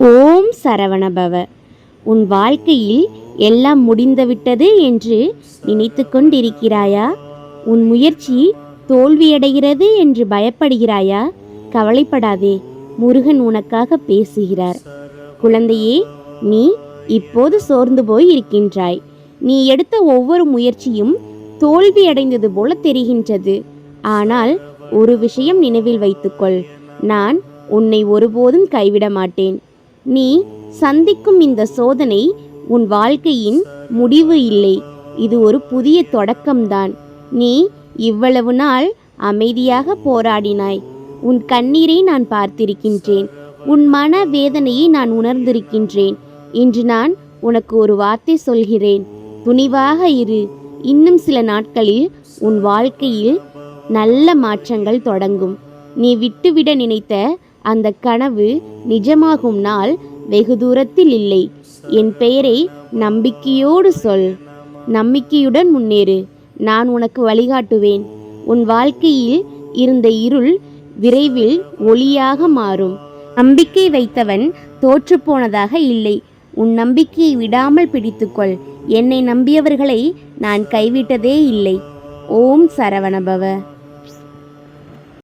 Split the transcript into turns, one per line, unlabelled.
ஓம் சரவணபவ. உன் வாழ்க்கையில் எல்லாம் முடிந்துவிட்டது என்று நினைத்து கொண்டிருக்கிறாயா? உன் முயற்சி தோல்வியடைகிறது என்று பயப்படுகிறாயா? கவலைப்படாதே, முருகன் உனக்காக பேசுகிறார். குழந்தையே, நீ இப்போது சோர்ந்து போய் இருக்கின்றாய். நீ எடுத்த ஒவ்வொரு முயற்சியும் தோல்வியடைந்தது போல தெரிகின்றது. ஆனால் ஒரு விஷயம் நினைவில் வைத்துக்கொள், நான் உன்னை ஒருபோதும் கைவிட மாட்டேன். நீ சந்திக்கும் இந்த சோதனை உன் வாழ்க்கையின் முடிவு இல்லை, இது ஒரு புதிய தொடக்கம்தான். நீ இவ்வளவு நாள் அமைதியாக போராடினாய். உன் கண்ணீரை நான் பார்த்திருக்கின்றேன், உன் மன வேதனையை நான் உணர்ந்திருக்கின்றேன். இன்று நான் உனக்கு ஒரு வார்த்தை சொல்கிறேன், துணிவாக இரு. இன்னும் சில நாட்களில் உன் வாழ்க்கையில் நல்ல மாற்றங்கள் தொடங்கும். நீ விட்டுவிட நினைத்த அந்த கனவு நிஜமாகும் நாள் வெகு தூரத்தில் இல்லை. என் பெயரை நம்பிக்கையோடு சொல், நம்பிக்கையுடன் முன்னேறு. நான் உனக்கு வழிகாட்டுவேன். உன் வாழ்க்கையில் இருந்த இருள் விரைவில் ஒளியாக மாறும். நம்பிக்கை வைத்தவன் தோற்றுப்போனதாக இல்லை. உன் நம்பிக்கையை விடாமல் பிடித்துக்கொள். என்னை நம்பியவர்களை நான் கைவிட்டதே இல்லை. ஓம் சரவணபவ.